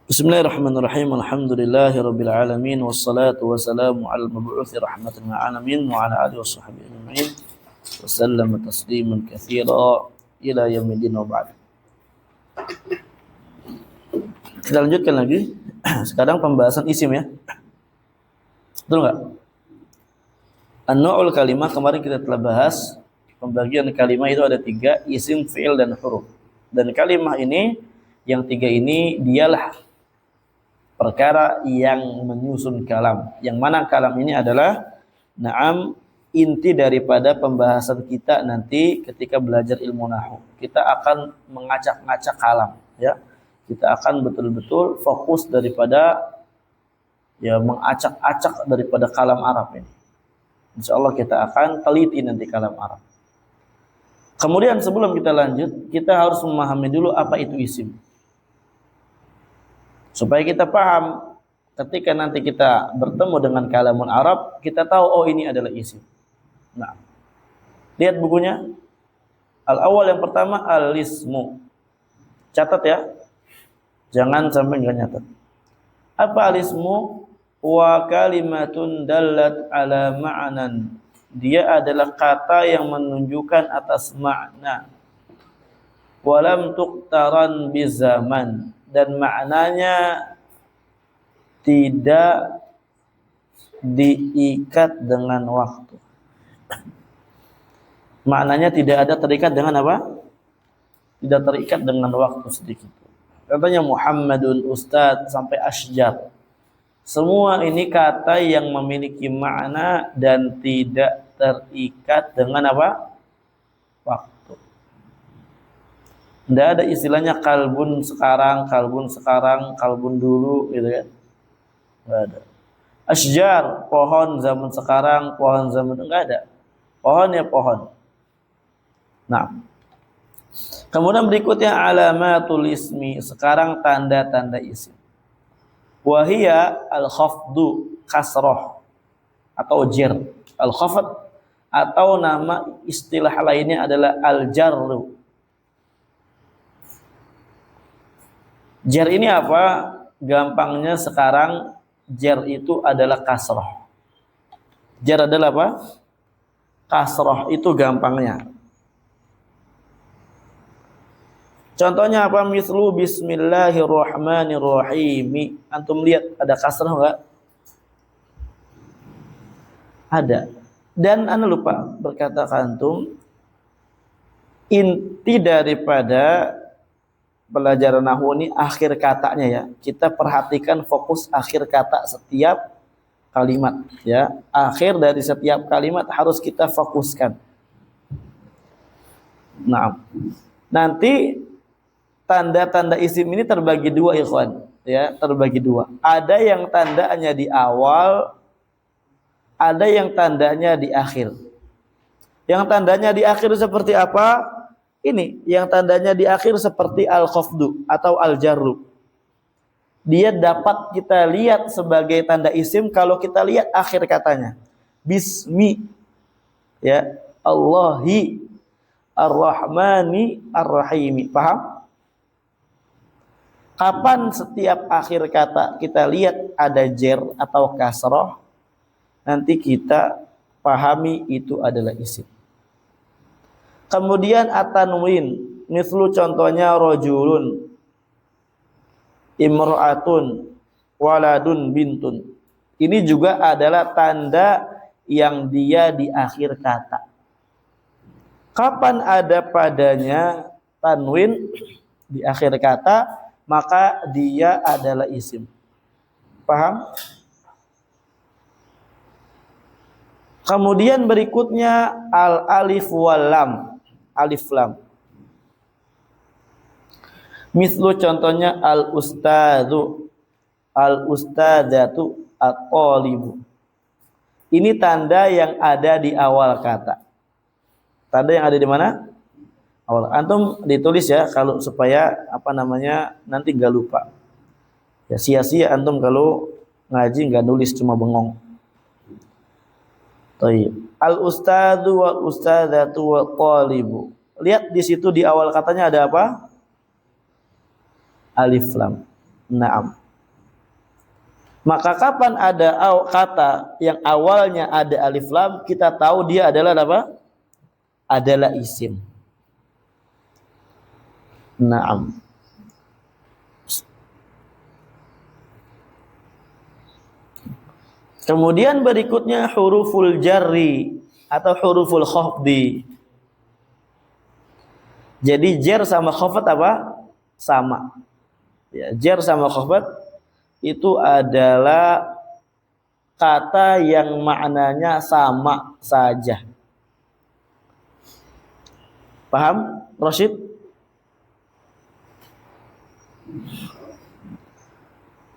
Bismillahirrahmanirrahim. Alhamdulillahirabbil alamin wassalatu wassalamu alal mab'uutsi rahmatan lil alamin wa ala alihi washabbihi ajma'in wa sallama tasliman katsira ila yaumil wa ba'd. Kita lanjutkan lagi. Sekarang pembahasan isim ya. Betul enggak? An-naw'ul kalimah kemarin kita telah bahas pembagian kalimah itu ada 3, isim, fi'il dan huruf. Dan kalimah ini yang 3 ini dialah perkara yang menyusun kalam. Yang mana kalam ini adalah inti daripada pembahasan kita nanti ketika belajar ilmu nahwu. Kita akan mengacak-ngacak kalam ya. Kita akan betul-betul fokus daripada ya mengacak-acak daripada kalam Arab ini. Insyaallah kita akan teliti nanti kalam Arab. Kemudian sebelum kita lanjut, kita harus memahami dulu apa itu isim. Supaya kita paham ketika nanti kita bertemu dengan kalamun Arab, kita tahu oh ini adalah isim. Nah, lihat bukunya. Al-awwal yang pertama al-ismu. Catat ya. Jangan sampai enggak nyatat. Apa al-ismu? Wa kalimatun dallat ala ma'nan. Dia adalah kata yang menunjukkan atas makna. Walam tuqtaran bizaman. Dan maknanya tidak diikat dengan waktu. Maknanya tidak ada terikat dengan apa? Tidak terikat dengan waktu sedikit. Contohnya Muhammadun, Ustadz, sampai Asjar. Semua ini kata yang memiliki makna dan tidak terikat dengan apa? Waktu. Tidak ada istilahnya kalbun sekarang, kalbun dulu gitu kan. Tidak ada. Asjar, pohon zaman sekarang, pohon zaman enggak ada. Pohon ya pohon. Nah. Kemudian berikutnya alamatul ismi. Sekarang tanda-tanda isim. Wahia al-khafdu kasroh atau jer. Al-khafd atau nama istilah lainnya adalah al-jarru. Jar ini apa? Gampangnya sekarang jar itu adalah kasroh. Jar adalah apa? Kasroh itu gampangnya. Contohnya apa? Mislu bismillahirrahmanirrahim. Antum lihat ada kasroh enggak? Ada. Dan anda lupa berkata antum inti daripada pelajaran nahwu ini akhir katanya ya. Kita perhatikan fokus akhir kata setiap kalimat ya. Akhir dari setiap kalimat harus kita fokuskan. Nah, nanti tanda-tanda isim ini terbagi 2 ikhwan ya, terbagi 2. Ada yang tandanya di awal, ada yang tandanya di akhir. Yang tandanya di akhir seperti apa? Ini yang tandanya di akhir seperti al-khafdu atau al-jarru. Dia dapat kita lihat sebagai tanda isim kalau kita lihat akhir katanya. Bismi ya, Allahi ar-Rahmani ar-Rahimi. Paham? Kapan setiap akhir kata kita lihat ada jer atau kasroh, nanti kita pahami itu adalah isim. Kemudian at-tanwin, mislu contohnya rajulun, imra'atun, waladun, bintun. Ini juga adalah tanda yang dia di akhir kata. Kapan ada padanya tanwin di akhir kata, maka dia adalah isim. Paham? Kemudian berikutnya al-alif wal lam. Alif lam. Mislu contohnya al-ustadzu, al-ustadzatu, at-thalibu. Ini tanda yang ada di awal kata. Tanda yang ada di mana? Awal. Antum ditulis ya kalau supaya nanti enggak lupa. Ya sia-sia antum kalau ngaji enggak nulis cuma bengong. Baik. Al-ustadzu wal ustadzatu wat thalibu. Lihat di situ di awal katanya ada apa? Alif lam. Naam. Maka kapan ada kata yang awalnya ada alif lam, kita tahu dia adalah apa? Adalah isim. Naam. Kemudian berikutnya huruful jarri atau huruful khafdi. Jadi jar sama khafat apa? Sama. Ya, jar sama khafat itu adalah kata yang maknanya sama saja. Paham, Rashid?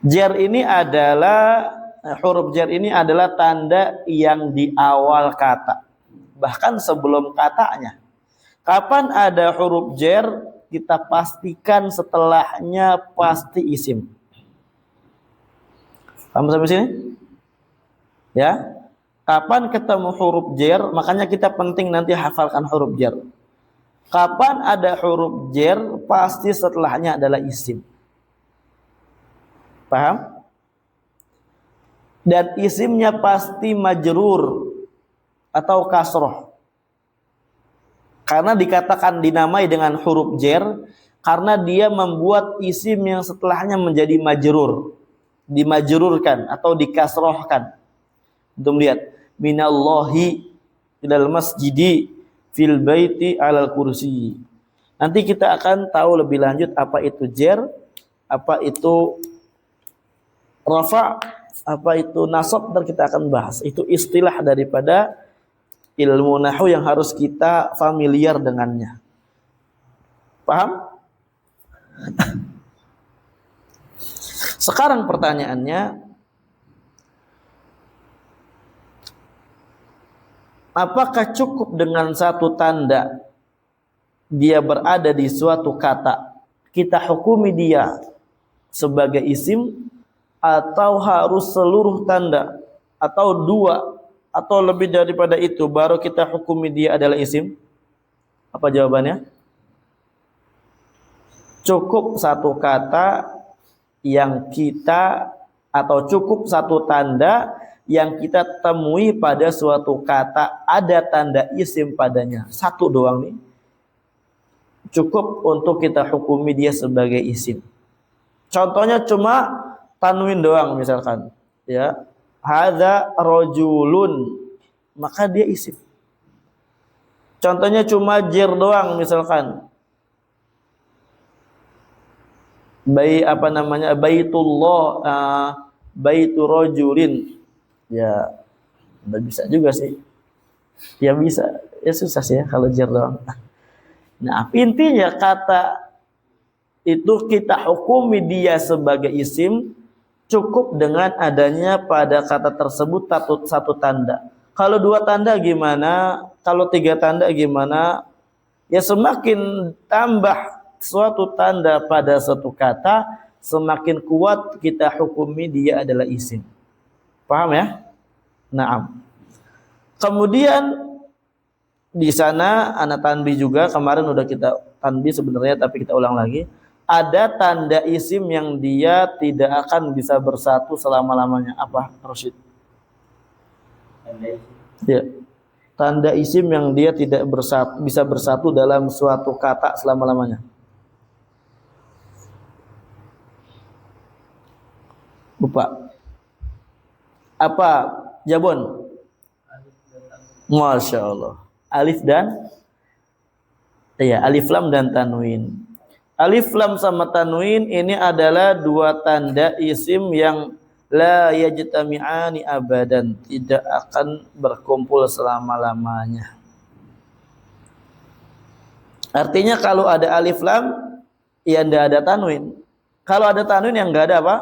Jar ini adalah huruf jar ini adalah tanda yang di awal kata, bahkan sebelum katanya. Kapan ada huruf jar, kita pastikan setelahnya pasti isim. Paham sampai sini? Ya. Kapan ketemu huruf jar, makanya kita penting nanti hafalkan huruf jar. Kapan ada huruf jar, pasti setelahnya adalah isim. Paham? Dan isimnya pasti majrur atau kasroh. Karena dikatakan dinamai dengan huruf jar karena dia membuat isim yang setelahnya menjadi majrur, dimajrurkan atau dikasrohkan. Untuk melihat minallahi ilal masjidi fil baiti alal kursi. Nanti kita akan tahu lebih lanjut apa itu jar, apa itu rafa, apa itu nasab, dan kita akan bahas. Itu istilah daripada ilmu nahwu yang harus kita familiar dengannya. Paham? Sekarang pertanyaannya, apakah cukup dengan satu tanda dia berada di suatu kata, kita hukumi dia sebagai isim, atau harus seluruh tanda, atau dua, atau lebih daripada itu baru kita hukumi dia adalah isim? Apa jawabannya? Cukup satu kata yang kita, atau cukup satu tanda yang kita temui pada suatu kata ada tanda isim padanya. Satu doang nih. Cukup untuk kita hukumi dia sebagai isim. Contohnya cuma tanwin doang misalkan, ya, hadza rajulun, maka dia isim. Contohnya cuma jar doang misalkan, baitullah, baitu rajulin, ya udah bisa juga sih, ya bisa, ya susah sih ya kalau jar doang. Nah, intinya kata itu kita hukumi dia sebagai isim cukup dengan adanya pada kata tersebut satu tanda. Kalau dua tanda gimana? Kalau tiga tanda gimana? Ya semakin tambah suatu tanda pada satu kata, semakin kuat kita hukumi dia adalah isim. Paham ya? Naam. Kemudian di sana ana tanbih juga, kemarin udah kita tanbih sebenarnya tapi kita ulang lagi. Ada tanda isim yang dia tidak akan bisa bersatu selama-lamanya. Apa, Rashid? Ya. Tanda isim yang dia tidak bisa bersatu dalam suatu kata selama-lamanya. Lupa. Apa? Jabon? Masya Allah. Alif dan? Iya, alif lam dan tanwin. Alif lam sama tanwin ini adalah dua tanda isim yang la yajtami'ani abadan, tidak akan berkumpul selama-lamanya. Artinya kalau ada alif lam, ya tidak ada tanwin. Kalau ada tanwin yang enggak ada apa?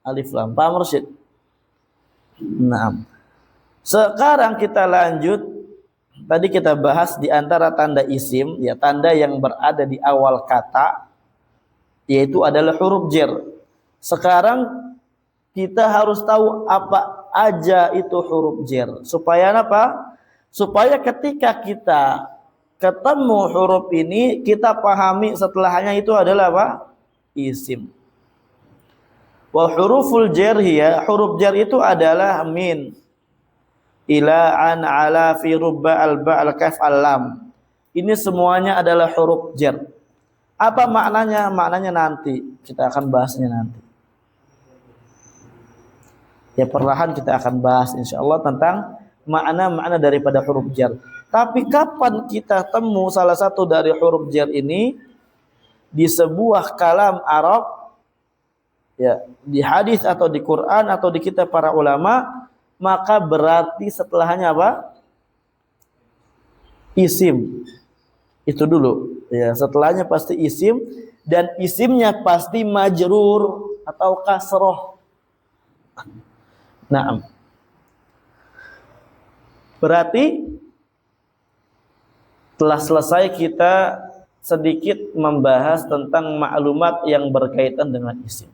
Alif lam. Paham, Rashid? Nah, sekarang kita lanjut. Tadi kita bahas di antara tanda isim, ya tanda yang berada di awal kata, yaitu adalah huruf jar. Sekarang kita harus tahu apa aja itu huruf jar. Supaya apa? Supaya ketika kita ketemu huruf ini, kita pahami setelahnya itu adalah apa? Isim. Wa huruful jar hiya, huruf jar itu adalah min, ila, an, ala, fi, rubba, alba, al-kaf, al-lam. Ini semuanya adalah huruf jar. Apa maknanya? Maknanya nanti kita akan bahasnya nanti. Ya perlahan kita akan bahas insyaallah tentang makna-makna daripada huruf jar. Tapi kapan kita temu salah satu dari huruf jar ini di sebuah kalam Arab, ya, di hadis atau di Quran atau di kitab para ulama, maka berarti setelahnya apa? Isim. Itu dulu. Ya, setelahnya pasti isim, dan isimnya pasti majrur atau kasroh. Nah, berarti telah selesai kita sedikit membahas tentang maklumat yang berkaitan dengan isim.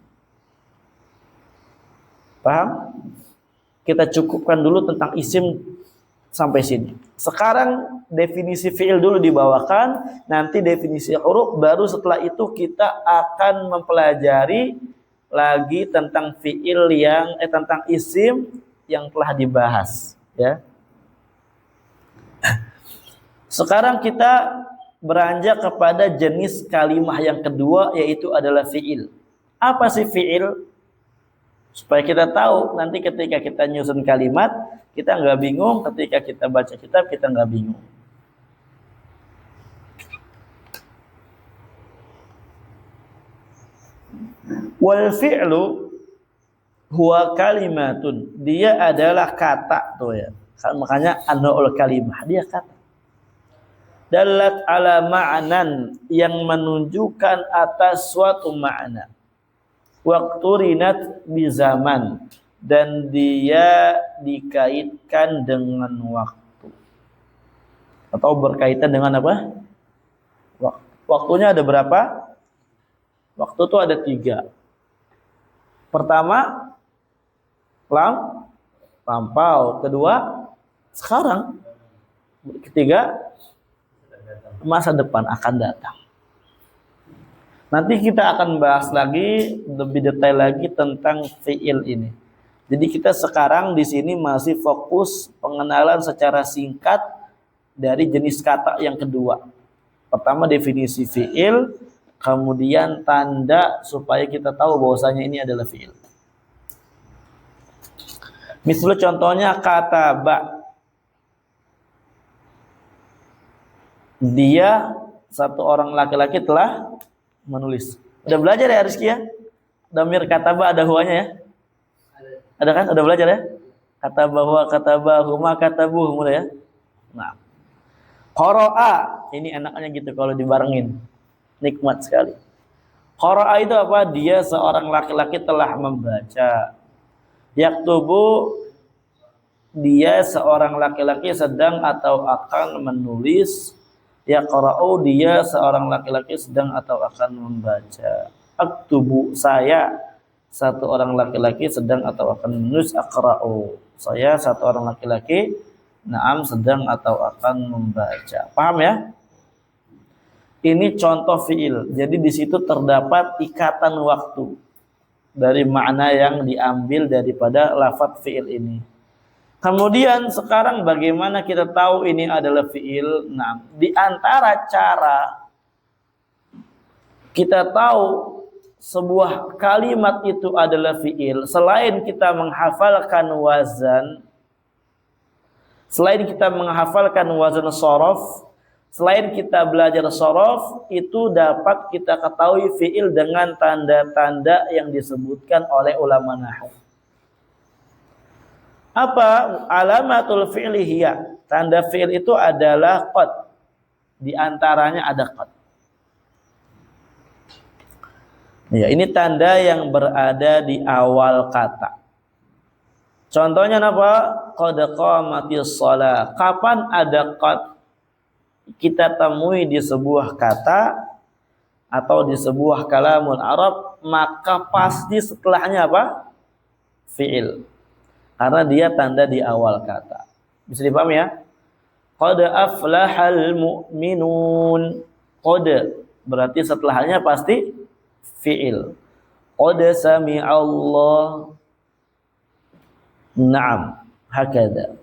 Paham? Kita cukupkan dulu tentang isim sampai sini. Sekarang definisi fi'il dulu dibawakan, nanti definisi huruf, baru setelah itu kita akan mempelajari lagi tentang fi'il yang tentang isim yang telah dibahas, ya. Sekarang kita beranjak kepada jenis kalimah yang kedua, yaitu adalah fi'il. Apa sih fi'il? Supaya kita tahu nanti ketika kita nyusun kalimat, kita nggak bingung, ketika kita baca kitab kita nggak bingung. Wal fi'lu huwa kalimatun, dia adalah kata tuh ya. Makanya anul kalimah, dia kata. Dalat ala ma'nan, yang menunjukkan atas suatu makna. Waqturinat bi zaman, dan dia dikaitkan dengan waktu. Atau berkaitan dengan apa? Waktunya ada berapa? Waktu itu ada 3. Pertama, lampau. Kedua, sekarang. Ketiga, masa depan, akan datang. Nanti kita akan bahas lagi lebih detail lagi tentang fi'il ini. Jadi kita sekarang di sini masih fokus pengenalan secara singkat dari jenis kata yang kedua. Pertama definisi fi'il, kemudian tanda supaya kita tahu bahwasanya ini adalah fi'il. Misalnya contohnya kata ba. Dia, satu orang laki-laki, telah menulis. Udah belajar ya Rizky ya? Damir kataba ada huanya ya? Ada kan? Udah belajar ya? Kataba huwa, kataba huma, katabuh, mulai ya? Nah. Qara'a, ini enaknya gitu kalau dibarengin. Nikmat sekali. Qara'a itu apa? Dia seorang laki-laki telah membaca. Yaktubu, dia seorang laki-laki sedang atau akan menulis. Yaqra'u, dia seorang laki-laki sedang atau akan membaca. Aktubu, saya satu orang laki-laki sedang atau akan menulis. Aqra'u, saya satu orang laki-laki naam sedang atau akan membaca. Paham ya? Ini contoh fi'il. Jadi di situ terdapat ikatan waktu dari makna yang diambil daripada lafadz fi'il ini. Kemudian sekarang bagaimana kita tahu ini adalah fi'il? Nah, di antara cara kita tahu sebuah kalimat itu adalah fi'il, selain kita menghafalkan wazan, selain kita menghafalkan wazan shorof, selain kita belajar shorof, itu dapat kita ketahui fi'il dengan tanda-tanda yang disebutkan oleh ulama nahwu. Apa? Alamatul fi'li hiya. Tanda fi'il itu adalah qad. Di antaranya ada qad. Ya, ini tanda yang berada di awal kata. Contohnya apa? Qad qamatis shalah. Kapan ada qad? Kita temui di sebuah kata atau di sebuah kalamul Arab, maka pasti setelahnya apa? Fi'il. Karena dia tanda di awal kata. Bisa dipahami ya? Qad aflahal mu'minun. Qad berarti setelahnya pasti fi'il. Qad sami'allah. Naam, hakada.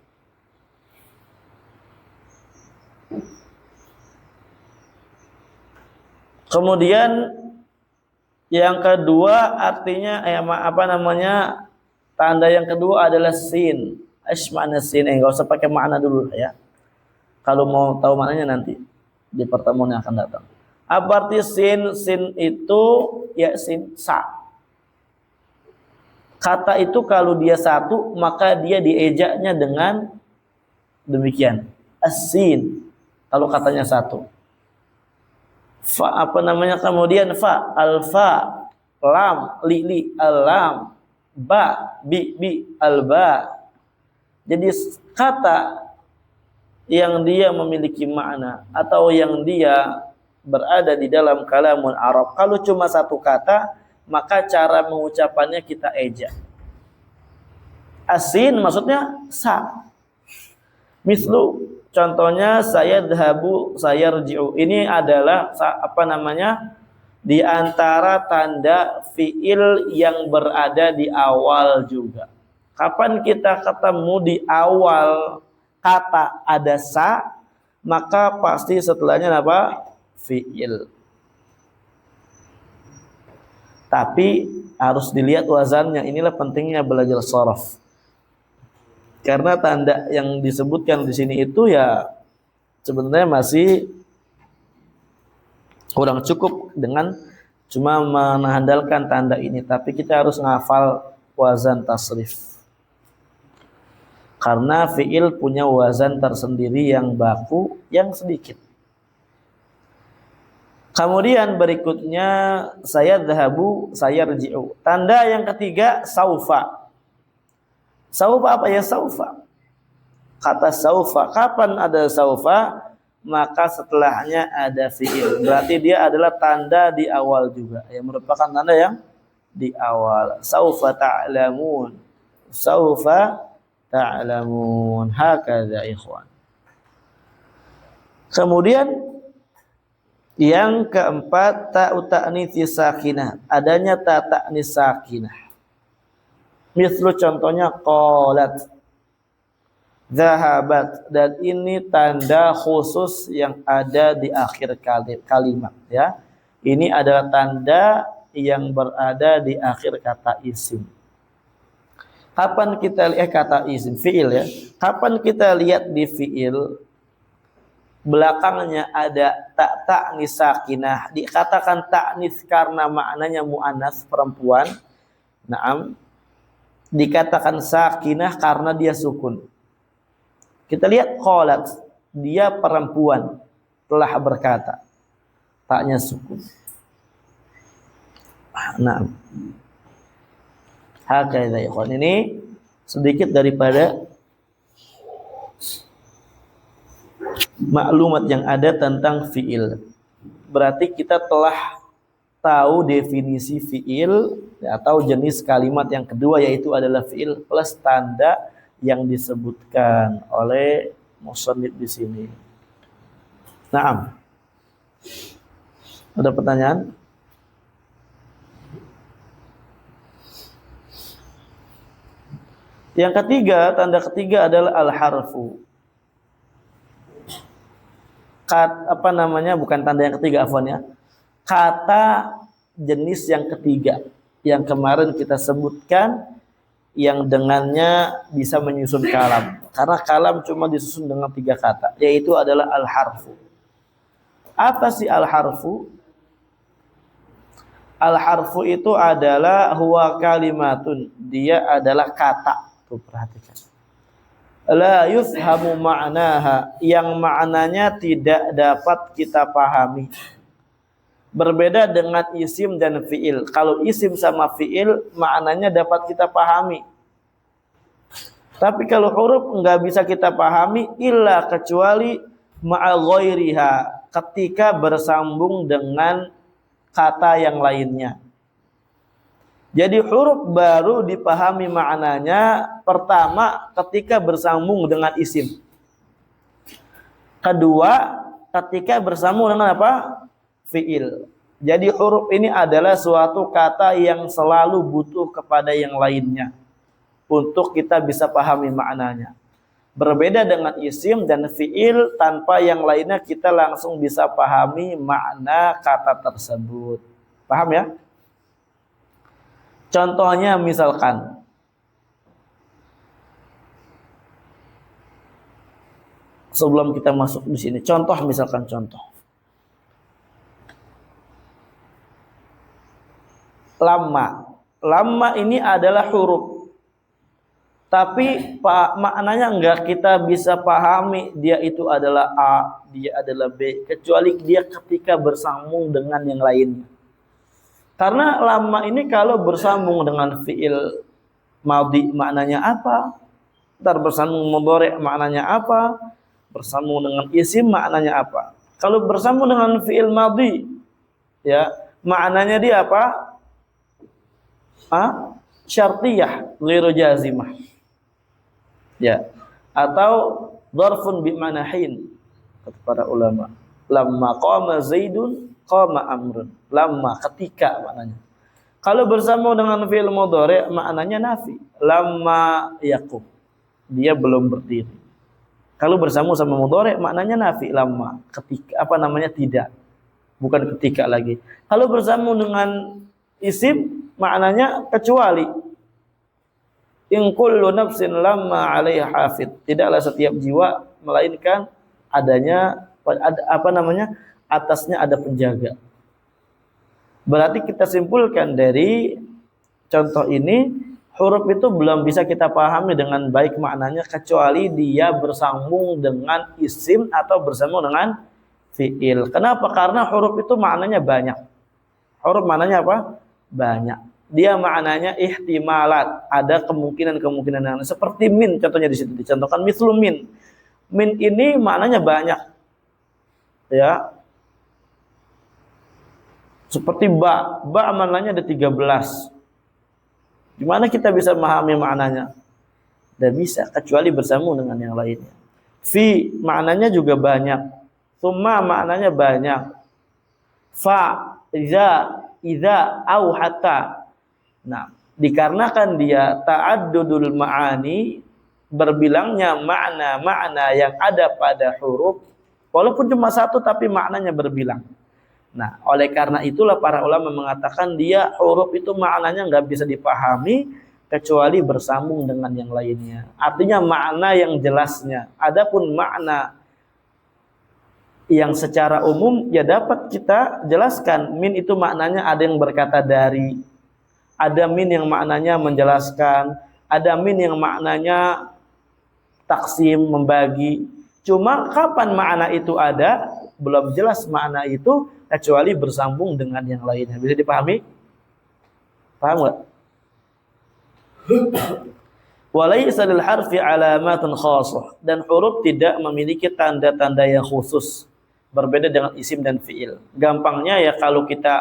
Kemudian yang kedua artinya tanda yang kedua adalah sin. Makna sin, enggak usah pakai makna dulu ya. Kalau mau tahu maknanya nanti di pertemuan yang akan datang. Apa arti sin? Sin itu ya sin sa. Kata itu kalau dia satu maka dia diejaknya dengan demikian. As-sin. Kalau katanya satu. Kemudian fa, alfa, lam, li, al-lam, ba, bi, al-ba. Jadi kata yang dia memiliki makna atau yang dia berada di dalam kalamun Arab, kalau cuma satu kata maka cara mengucapannya kita ejak. Asin maksudnya sa. Mislu, contohnya saya dhahabu, saya rji'u. Ini adalah di antara tanda fiil yang berada di awal juga. Kapan kita ketemu di awal kata ada sa, maka pasti setelahnya apa? Fiil. Tapi harus dilihat wazannya. Inilah pentingnya belajar shorof. Karena tanda yang disebutkan di sini itu ya sebenarnya masih kurang cukup dengan cuma mengandalkan tanda ini. Tapi kita harus ngafal wazan tasrif. Karena fiil punya wazan tersendiri yang baku, yang sedikit. Kemudian berikutnya saya dhahabu, saya rji'u. Tanda yang ketiga saufa. Saufa apa ya saufa? Kata saufa, kapan ada saufa? Maka setelahnya ada fi'il. Berarti dia adalah tanda di awal juga. Yang merupakan tanda yang di awal. Saufa ta'lamun. Saufa ta'lamun. Hakadha ikhwan. Kemudian yang keempat, ta'u ta'nitsi sakinah. Adanya ta ta'nis sakinah. Mislu contohnya qalat, zahabat, dan ini tanda khusus yang ada di akhir kalimat ya. Ini adalah tanda yang berada di akhir kata isim. Kapan kita lihat kata isim fiil ya? Kapan kita lihat di fiil belakangnya ada ta'nis sakinah, dikatakan ta'nis karena maknanya muannas perempuan. Naam, dikatakan sakinah karena dia sukun. Kita lihat qalat, dia perempuan telah berkata, taknya sukun. Naam. Hakadha ikhwan, ini sedikit daripada maklumat yang ada tentang fiil. Berarti kita telah tahu definisi fiil atau jenis kalimat yang kedua, yaitu adalah fiil plus tanda yang disebutkan oleh musannif di sini. Naam. Ada pertanyaan? Yang ketiga, tanda ketiga adalah al-harfu. Bukan tanda yang ketiga, afwan ya. Kata jenis yang ketiga yang kemarin kita sebutkan, yang dengannya bisa menyusun kalam. Karena kalam cuma disusun dengan 3 kata, yaitu adalah al-harfu. Apa sih al-harfu? Al-harfu itu adalah huwa kalimatun, dia adalah kata. Tuh, perhatikan. La yufhamu ma'naha, yang maknanya tidak dapat kita pahami. Berbeda dengan isim dan fiil. Kalau isim sama fiil maknanya dapat kita pahami. Tapi kalau huruf enggak bisa kita pahami illa kecuali ma'a ghairiha, ketika bersambung dengan kata yang lainnya. Jadi huruf baru dipahami maknanya pertama ketika bersambung dengan isim. Kedua, ketika bersambung dengan apa? Fiil. Jadi huruf ini adalah suatu kata yang selalu butuh kepada yang lainnya untuk kita bisa pahami maknanya. Berbeda dengan isim dan fiil, tanpa yang lainnya kita langsung bisa pahami makna kata tersebut. Paham ya? Contohnya misalkan sebelum kita masuk di sini, contoh misalkan contoh. Lamma ini adalah huruf. Tapi maknanya enggak kita bisa pahami dia itu adalah A, dia adalah B, kecuali dia ketika bersambung dengan yang lainnya. Karena lamma ini kalau bersambung dengan fiil madhi maknanya apa? Ntar bersambung mudhari maknanya apa? Bersambung dengan isim maknanya apa? Kalau bersambung dengan fiil madhi, ya, maknanya dia apa? Syartiyah ghairu jazimah, ya, atau dzarfun bi manahin kata para ulama. Lamma qama zaidun qama amrun, lamma ketika maknanya. Kalau bersambung dengan fi'il mudhari maknanya nafi, lamma yaqum, dia belum berdiri. Kalau bersambung sama mudhari maknanya nafi, lamma ketika tidak, bukan ketika lagi. Kalau bersambung dengan isim maknanya kecuali. In kullu nafsin lamma 'alaiha hafid. Tidaklah setiap jiwa melainkan adanya atasnya ada penjaga. Berarti kita simpulkan dari contoh ini, huruf itu belum bisa kita pahami dengan baik maknanya kecuali dia bersambung dengan isim atau bersambung dengan fiil. Kenapa? Karena huruf itu maknanya banyak. Huruf maknanya apa? Banyak. Dia maknanya ihtimalat, ada kemungkinan-kemungkinan yang seperti min, contohnya di situ dicontohkan mislu min. Min ini maknanya banyak. Ya. Seperti ba maknanya ada 13. Gimana kita bisa memahami maknanya? Tidak bisa kecuali bersambung dengan yang lainnya. Fi maknanya juga banyak. Summa maknanya banyak. Fa, idza, au hatta. Nah, dikarenakan dia ta'addudul ma'ani, berbilangnya makna-makna yang ada pada huruf, walaupun cuma satu tapi maknanya berbilang. Nah, oleh karena itulah para ulama mengatakan dia huruf itu maknanya nggak bisa dipahami kecuali bersambung dengan yang lainnya. Artinya makna yang jelasnya. Adapun makna yang secara umum ya dapat kita jelaskan. Min itu maknanya ada yang berkata dari, ada min yang maknanya menjelaskan, ada min yang maknanya taksim, membagi. Cuma kapan makna itu ada, belum jelas makna itu kecuali bersambung dengan yang lainnya. Bisa dipahami? Paham enggak? Walaysa lil harfi alamatun khassah, dan huruf tidak memiliki tanda-tanda yang khusus. Berbeda dengan isim dan fiil. Gampangnya ya kalau kita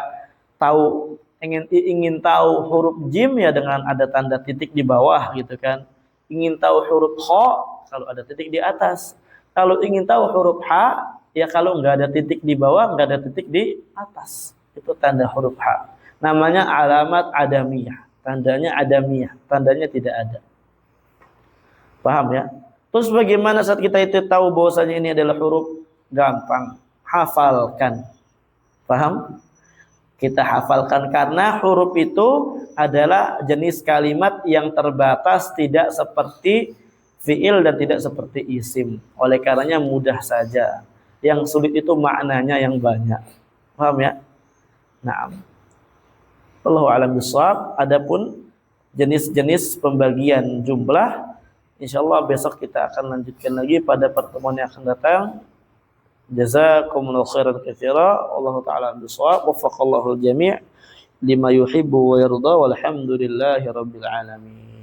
tahu ingin tahu huruf jim ya dengan ada tanda titik di bawah gitu kan. Ingin tahu huruf kha kalau ada titik di atas. Kalau ingin tahu huruf ha ya kalau nggak ada titik di bawah, nggak ada titik di atas. Itu tanda huruf ha. Namanya alamat adamiyah. Tandanya adamiyah, tandanya tidak ada. Paham ya? Terus bagaimana saat kita itu tahu bahwasanya ini adalah huruf? Gampang, hafalkan. Paham? Kita hafalkan karena huruf itu adalah jenis kalimat yang terbatas, tidak seperti fiil dan tidak seperti isim. Oleh karenanya mudah saja. Yang sulit itu maknanya yang banyak. Paham ya? Naam. Wallahu a'lam bishawab. Adapun jenis-jenis pembagian jumlah, insyaallah besok kita akan lanjutkan lagi pada pertemuan yang akan datang. Jazakumullahu khairan katsira. Wallahu ta'ala bishawab. Waffaqallahu al-jami' lima yuhibbu wa yarda. Walhamdulillahi rabbil alamin.